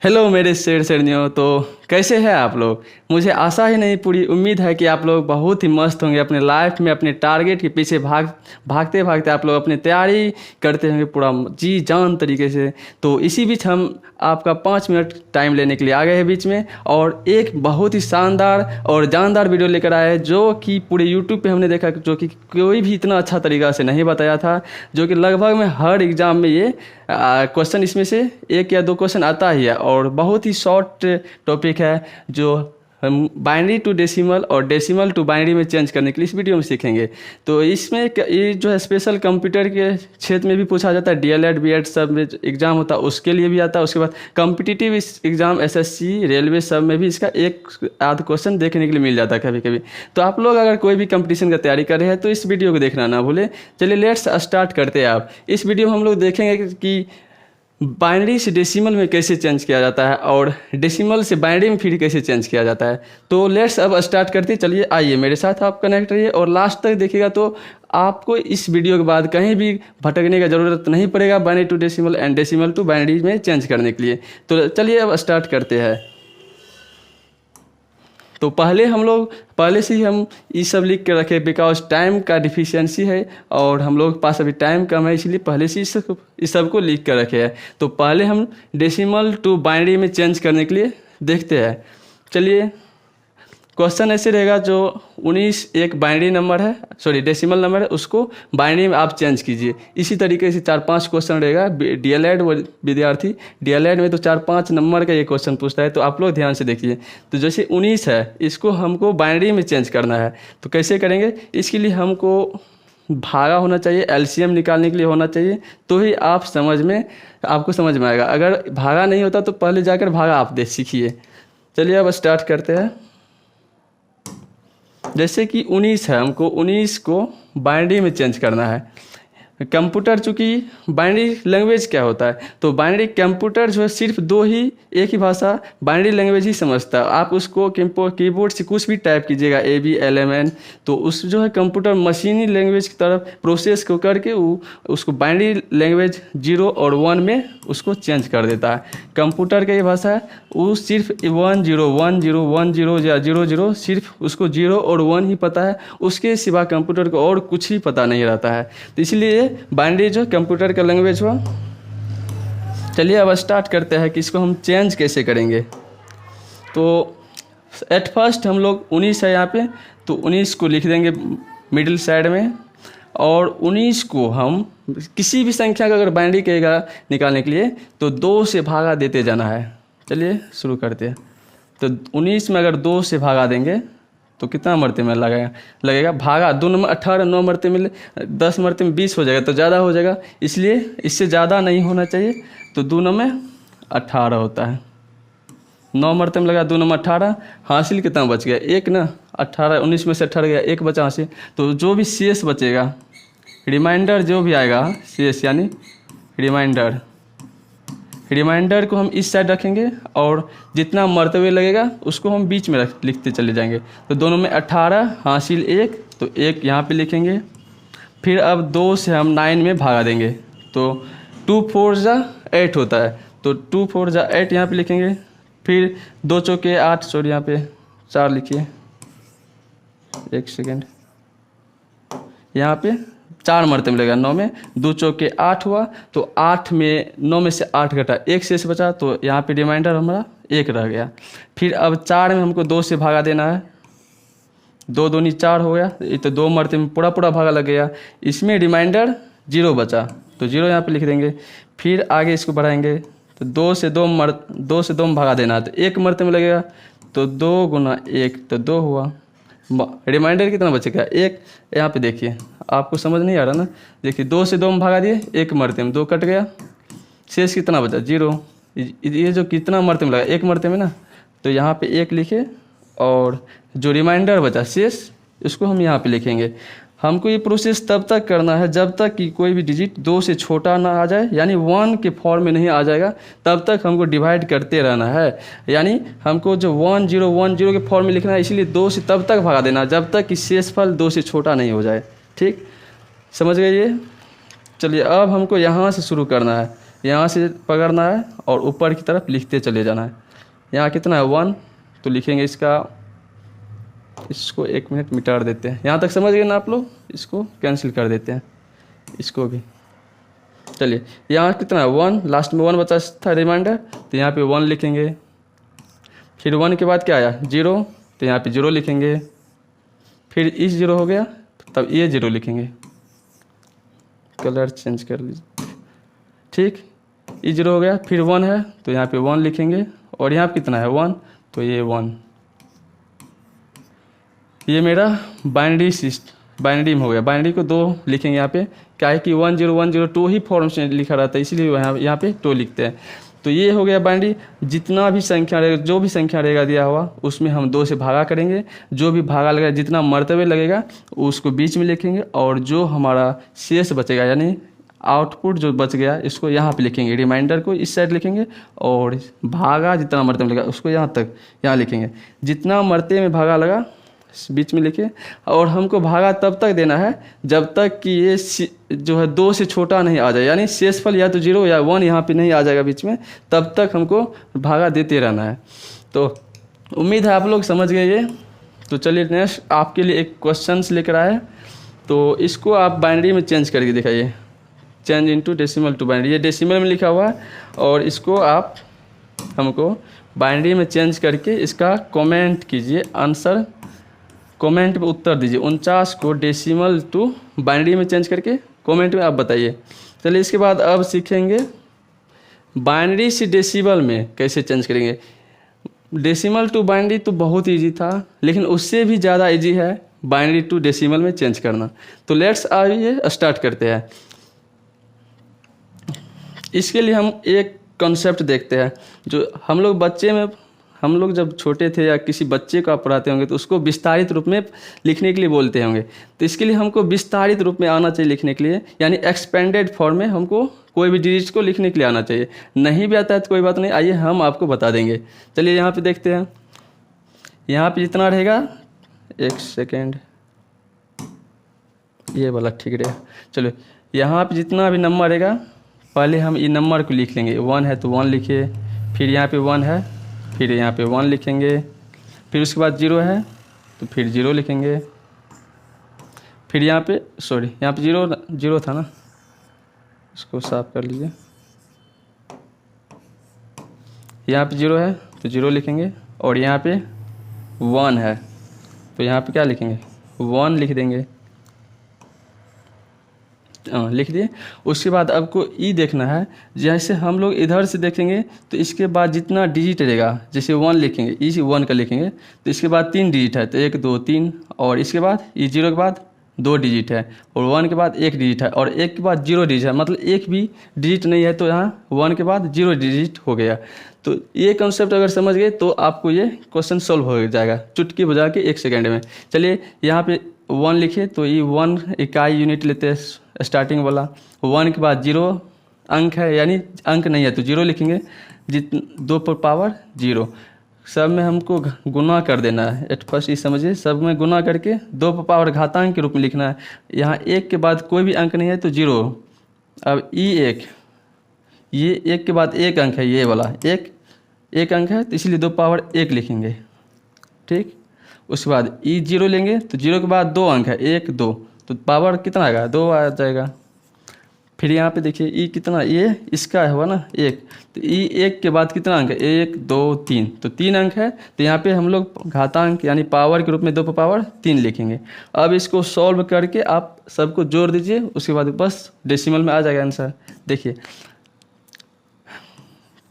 Hello मेरे शेरनियों। तो कैसे हैं आप लोग? मुझे आशा ही नहीं पूरी उम्मीद है कि आप लोग बहुत ही मस्त होंगे। अपने लाइफ में अपने टारगेट के पीछे भागते भागते आप लोग अपनी तैयारी करते होंगे पूरा जी जान तरीके से। तो इसी बीच हम आपका 5 मिनट टाइम लेने के लिए आ गए हैं बीच में, और एक बहुत ही शानदार और जानदार वीडियो लेकर आए हैं जो कि पूरे यूट्यूब पे हमने देखा, जो कि कोई भी इतना अच्छा तरीका से नहीं बताया था, जो कि लगभग में हर एग्ज़ाम में ये क्वेश्चन इसमें से 1 या 2 क्वेश्चन आता ही है। और बहुत ही शॉर्ट टॉपिक है जो हम बाइनरी टू डेसिमल और डेसिमल टू बाइनरी में चेंज करने के लिए इस वीडियो में सीखेंगे। तो इसमें ये जो है स्पेशल कंप्यूटर के क्षेत्र में भी पूछा जाता है, डीएलएड बीएड सब में एग्ज़ाम होता है उसके लिए भी आता है। उसके बाद कॉम्पिटिटिव एग्ज़ाम एसएससी रेलवे सब में भी इसका एक आध क्वेश्चन देखने के लिए मिल जाता है कभी कभी। तो आप लोग अगर कोई भी कंपटीशन का तैयारी कर रहे हैं तो इस वीडियो को देखना ना भूलें। चलिए लेट्स स्टार्ट करते हैं। आप इस वीडियो में हम लोग देखेंगे कि बाइनरी से डेसिमल में कैसे चेंज किया जाता है और डेसिमल से बाइनरी में फिर कैसे चेंज किया जाता है। तो लेट्स अब स्टार्ट करते हैं। चलिए आइए मेरे साथ आप कनेक्ट रहिए और लास्ट तक देखिएगा तो आपको इस वीडियो के बाद कहीं भी भटकने का ज़रूरत नहीं पड़ेगा binary to decimal and decimal to binary में चेंज करने के लिए। तो चलिए अब स्टार्ट करते हैं। तो पहले से ही हम ये सब लिख के रखे बिकॉज टाइम का डिफिशियंसी है और हम लोग के पास अभी टाइम कम है, इसलिए पहले से इस सब को लिख कर रखे हैं। तो पहले हम डेसिमल टू बाइनरी में चेंज करने के लिए देखते हैं। चलिए क्वेश्चन ऐसे रहेगा, जो 19 एक बाइनरी नंबर है, सॉरी डेसिमल नंबर है, उसको बाइनरी में आप चेंज कीजिए। इसी तरीके से 4-5 क्वेश्चन रहेगा। डीएलएड विद्यार्थी डीएलएड में तो 4-5 नंबर का ये क्वेश्चन पूछता है, तो आप लोग ध्यान से देखिए। तो जैसे 19 है, इसको हमको बाइनरी में चेंज करना है। तो कैसे करेंगे? इसके लिए हमको भागा होना चाहिए, एलसीएम निकालने के लिए होना चाहिए, तो ही आपको समझ में आएगा। अगर भागा नहीं होता तो पहले जाकर भागा आप सीखिए। चलिए अब स्टार्ट करते हैं। जैसे कि 19 है, हमको 19 को बाइनरी में चेंज करना है। कंप्यूटर चूँकि बाइनरी लैंग्वेज क्या होता है, तो बाइनरी कंप्यूटर जो है सिर्फ एक ही भाषा बाइनरी लैंग्वेज ही समझता है। आप उसको कीबोर्ड से कुछ भी टाइप कीजिएगा ABLMN, तो उस जो है कंप्यूटर मशीनी लैंग्वेज की तरफ प्रोसेस को करके उसको बाइनरी लैंग्वेज 0 और 1 में उसको चेंज कर देता है। कंप्यूटर का ये भाषा है, वो सिर्फ 1 0 1 0 1 0 या 0 0 सिर्फ उसको 0 और 1 ही पता है, उसके सिवा कंप्यूटर को और कुछ ही पता नहीं रहता है। तो इसलिए बाइनरी जो कंप्यूटर का लैंग्वेज हुआ। चलिए अब स्टार्ट करते हैं कि इसको हम चेंज कैसे करेंगे। तो एट फर्स्ट हम लोग 19 है यहाँ पे, तो 19 को लिख देंगे मिडिल साइड में, और 19 को हम किसी भी संख्या का अगर बाइनरी कहेगा निकालने के लिए तो 2 से भागा देते जाना है। चलिए शुरू करते हैं। तो 19 में अगर 2 से भागा देंगे तो कितना मरते में लगेगा भागा 2 नंबर 18, 9 मरते में 10 मरते में 20 हो जाएगा, तो ज़्यादा हो जाएगा, इसलिए इससे ज़्यादा नहीं होना चाहिए। तो 2 नंबर 18 होता है। 9 मरते में लगा 2 नंबर 18, हासिल कितना बच गया 1 ना, 18 19 में से 18 गया, 1 बचा हासिल। तो जो भी शेष बचेगा, रिमाइंडर जो भी आएगा शेष यानी रिमाइंडर को हम इस साइड रखेंगे और जितना मरतबे लगेगा उसको हम बीच में लिखते चले जाएंगे। तो दोनों में 18 हासिल 1, तो 1 यहाँ पे लिखेंगे। फिर अब 2 से हम 9 में भागा देंगे, तो 2 4 जा 8 होता है, तो 2 4 जा 8 यहाँ पे लिखेंगे। फिर 2 चौके 8, सॉरी यहाँ पे 4 लिखिए, 1 सेकेंड, यहाँ पे 4 मरते में लगेगा 9 में, 2 चौके 8 हुआ, तो 8 में 9 में से 8 घटा 1 शेष बचा, तो यहाँ पे रिमाइंडर हमारा 1 रह गया। फिर अब 4 में हमको 2 से भागा देना है, 2 दूनी 4 हो गया, ये तो 2 मरते में पूरा भागा लग गया। इसमें रिमाइंडर 0 बचा, तो 0 यहाँ पे लिख देंगे। फिर आगे इसको बढ़ाएंगे, तो 2 से 2 में भागा देना है, तो 1 मरते में लगेगा, तो 2 गुना 1 तो 2 हुआ। रिमाइंडर कितना बचेगा 1। यहाँ पे देखिए, आपको समझ नहीं आ रहा ना, देखिए 2 से 2 में भागा दिए, 1 मरते में 2 कट गया, शेष कितना बचा 0। ये जो कितना मरते में लगा 1 मरते में ना, तो यहाँ पे 1 लिखे, और जो रिमाइंडर बचा शेष इसको हम यहाँ पे लिखेंगे। हमको ये प्रोसेस तब तक करना है जब तक कि कोई भी डिजिट 2 से छोटा ना आ जाए, यानी 1 के फॉर्म में नहीं आ जाएगा, तब तक हमको डिवाइड करते रहना है। यानी हमको जो 1 0 1 0 के फॉर्म में लिखना है, इसीलिए 2 से तब तक भागा देना जब तक कि शेषफल 2 से छोटा नहीं हो जाए। ठीक, समझ गए ये? चलिए अब हमको यहाँ से शुरू करना है। यहाँ से पकड़ना है और ऊपर की तरफ लिखते चले जाना है। यहाँ कितना है 1, तो लिखेंगे इसको 1 मिनट मिटा देते हैं। यहाँ तक समझ गए ना आप लोग, इसको कैंसिल कर देते हैं इसको भी। चलिए यहाँ कितना है 1, लास्ट में 1 बचा था रिमाइंडर, तो यहाँ पे 1 लिखेंगे। फिर 1 के बाद क्या आया 0, तो यहाँ पे 0 लिखेंगे। फिर इस 0 हो गया, तब ये 0 लिखेंगे। कलर चेंज कर लीजिए, ठीक। ये 0 हो गया, फिर 1 है तो यहाँ पे 1 लिखेंगे। और यहाँ पे कितना है 1, तो ये 1। ये मेरा बाइनरी में हो गया। बाइनरी को 2 लिखेंगे यहाँ पे, क्या है कि 10102 ही फॉर्म से लिखा रहता है, इसीलिए यहाँ पे 2 लिखते हैं। तो ये हो गया बाइनरी। जितना भी संख्या रहेगा, जो भी संख्या रहेगा दिया हुआ, उसमें हम 2 से भागा करेंगे। जो भी भागा लगेगा, जितना मर्तबे लगेगा उसको बीच में लिखेंगे, और जो हमारा शेष बचेगा यानी आउटपुट जो बच गया इसको यहाँ पे लिखेंगे। रिमाइंडर को इस साइड लिखेंगे और भागा जितना मर्तबे लगा उसको यहाँ लिखेंगे। जितना मर्तबे में भागा लगा बीच में लिखे। और हमको भागा तब तक देना है जब तक कि ये जो है 2 से छोटा नहीं आ जाए, यानी शेषफल या तो 0 या 1 यहाँ पे नहीं आ जाएगा बीच में, तब तक हमको भागा देते रहना है। तो उम्मीद है आप लोग समझ गए ये। तो चलिए नेक्स्ट आपके लिए एक क्वेश्चंस लेकर आए, तो इसको आप बाइनरी में चेंज करके दिखाइए। Change into decimal to binary, ये डेसिमल में लिखा हुआ है, और इसको आप हमको बाइनरी में चेंज करके इसका कमेंट कीजिए। आंसर कमेंट में उत्तर दीजिए। 49 को डेसिमल टू बाइनरी में चेंज करके कमेंट में आप बताइए। चलिए इसके बाद अब सीखेंगे बाइनरी से डेसिमल में कैसे चेंज करेंगे। डेसिमल टू बाइनरी तो बहुत ईजी था, लेकिन उससे भी ज़्यादा ईजी है बाइनरी टू डेसिमल में चेंज करना। तो लेट्स आइए स्टार्ट करते हैं। इसके लिए हम एक कॉन्सेप्ट देखते हैं। जो हम लोग जब छोटे थे या किसी बच्चे को आप पढ़ाते होंगे तो उसको विस्तारित रूप में लिखने के लिए बोलते होंगे। तो इसके लिए हमको विस्तारित रूप में आना चाहिए लिखने के लिए, यानी एक्सपेंडेड फॉर्म में हमको कोई भी डिजिट को लिखने के लिए आना चाहिए। नहीं भी आता है तो कोई बात नहीं, आइए हम आपको बता देंगे। चलिए यहाँ पे देखते हैं। यहाँ पे जितना रहेगा, 1 सेकेंड, ये वाला ठीक रहेगा। चलो यहाँ पे जितना भी नंबर रहेगा, पहले हम ये नंबर को लिख लेंगे। 1 है तो 1 लिखिए, फिर यहाँ पे 1 है, फिर यहाँ पे 1 लिखेंगे, फिर उसके बाद 0 है तो फिर 0 लिखेंगे, फिर यहाँ पे यहाँ पे 0 था ना, इसको साफ कर लीजिए। यहाँ पे 0 है तो 0 लिखेंगे, और यहाँ पे 1 है तो यहाँ पे क्या लिखेंगे 1 लिख देंगे। लिख दिए। उसके बाद आपको ई देखना है। जैसे हम लोग इधर से देखेंगे तो इसके बाद जितना डिजिट रहेगा, जैसे 1 लिखेंगे, इसी 1 का लिखेंगे तो इसके बाद 3 डिजिट है, तो 1 2 3, और इसके बाद ई 0 के बाद 2 डिजिट है, और 1 के बाद 1 डिजिट है, और 1 के बाद 0 डिजिट है, मतलब एक भी डिजिट नहीं है तो यहाँ 1 के बाद 0 डिजिट हो गया। तो ये कंसेप्ट अगर समझ गए तो आपको ये क्वेश्चन सॉल्व हो जाएगा चुटकी बजा के 1 सेकेंड में। चलिए यहाँ पे 1 लिखे तो ये 1 इकाई यूनिट लेते हैं स्टार्टिंग वाला। 1 के बाद 0 अंक है, यानी अंक नहीं है तो 0 लिखेंगे। 2 पर पावर 0, सब में हमको गुना कर देना है। एट फर्स्ट ये समझिए, सब में गुना करके 2 पर पावर घातांक के रूप में लिखना है। यहाँ 1 के बाद कोई भी अंक नहीं है तो 0। अब ये 1 के बाद 1 अंक है, ये वाला 1 अंक है तो इसलिए 2 पावर 1 लिखेंगे, ठीक। उसके बाद ई 0 लेंगे तो 0 के बाद 2 अंक है, 1 2, तो पावर कितना आएगा 2 आ जाएगा। फिर यहाँ पे देखिए ई कितना, ये इसका हुआ ना 1, तो ई 1 के बाद कितना अंक है 1 2 3, तो 3 अंक है। तो यहाँ पे हम लोग घातांक यानी पावर के रूप में 2 पर पावर 3 लिखेंगे। अब इसको सॉल्व करके आप सबको जोड़ दीजिए, उसके बाद बस डेसिमल में आ जाएगा आंसर। देखिए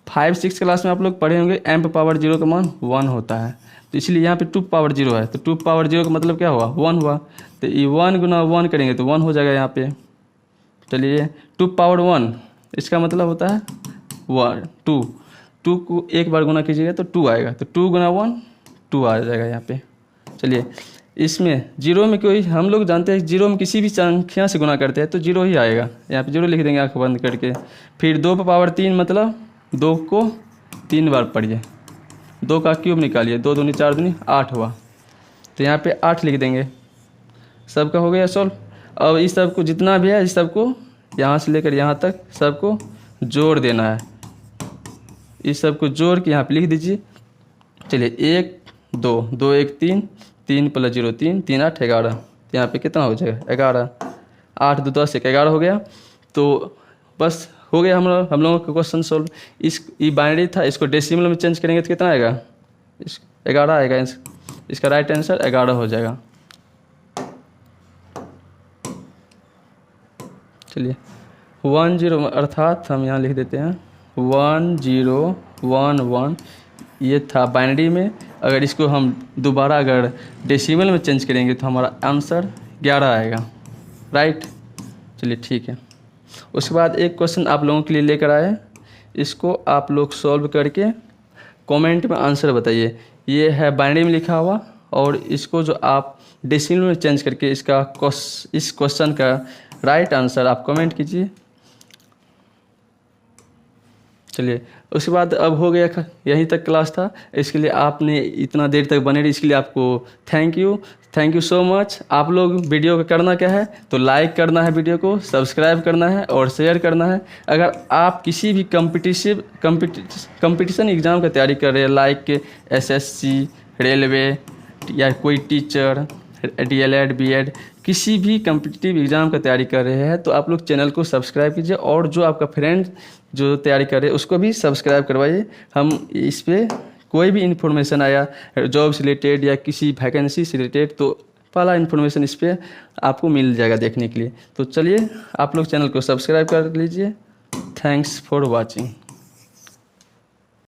5-6 क्लास में आप लोग पढ़े होंगे m पर पावर 0 का मान 1 होता है, तो इसलिए यहाँ पे 2 पावर 0 है, तो 2 पावर 0 का मतलब क्या हुआ 1 हुआ। तो ये 1 गुना 1 करेंगे तो 1 हो जाएगा यहाँ पे। चलिए 2 पावर 1 इसका मतलब होता है 2 को एक बार गुना कीजिएगा तो 2 आएगा, तो 2 गुना 1 2 आ जाएगा यहाँ पे। चलिए इसमें 0 में कोई, हम लोग जानते हैं 0 में किसी भी संख्या से गुना करते हैं तो 0 ही आएगा, यहाँ पे 0 लिख देंगे आँख बंद करके। फिर 2 पर पावर 3 मतलब 2 को 3 बार पढ़िए, 2 का क्यूब निकालिए, 2 दूनी 4 दूनी 8 हुआ, तो यहाँ पे 8 लिख देंगे। सबका हो गया सॉल्व। अब इस सब को जितना भी है इस सब को यहाँ से लेकर यहाँ तक सबको जोड़ देना है। इस सब को जोड़ के यहाँ पे लिख दीजिए। चलिए 1 2 2 1 3, 3 + 0 3, 3 8 11। तो यहाँ पे कितना हो जाएगा 11, 8 2 10 1 11 हो गया। तो बस हो गया हम लोगों का क्वेश्चन सॉल्व। ये बाइनरी था, इसको डेसिमल में चेंज करेंगे तो कितना आएगा 11 आएगा। इसका राइट आंसर 11 हो जाएगा। चलिए 10 अर्थात हम यहाँ लिख देते हैं 1011। ये था बाइनरी में। अगर इसको हम दोबारा अगर डेसिमल में चेंज करेंगे तो हमारा आंसर 11 आएगा। राइट, चलिए ठीक है। उसके बाद एक क्वेश्चन आप लोगों के लिए लेकर आए, इसको आप लोग सॉल्व करके कमेंट में आंसर बताइए। ये है बाइनरी में लिखा हुआ और इसको जो आप डेसिमल में चेंज करके इस क्वेश्चन का राइट आंसर आप कमेंट कीजिए। चलिए उसके बाद अब हो गया, यहीं तक क्लास था। इसके लिए आपने इतना देर तक बने रहे, इसके लिए आपको थैंक यू सो मच। आप लोग वीडियो को करना क्या है तो लाइक करना है, वीडियो को सब्सक्राइब करना है और शेयर करना है। अगर आप किसी भी कंपटीशन एग्ज़ाम का तैयारी कर रहे हैं, लाइक SSC, रेलवे या कोई टीचर, DLED BEd, किसी भी कम्पिटिटिव एग्ज़ाम का तैयारी कर रहे हैं तो आप लोग चैनल को सब्सक्राइब कीजिए और जो आपका फ्रेंड जो तैयारी कर रहे हैं उसको भी सब्सक्राइब करवाइए। हम इस पर कोई भी इन्फॉर्मेशन आया जॉब से रिलेटेड या किसी वैकेंसी से रिलेटेड तो पहला इन्फॉर्मेशन इस पर आपको मिल जाएगा देखने के लिए। तो चलिए आप लोग चैनल को सब्सक्राइब कर लीजिए। Thanks for watching.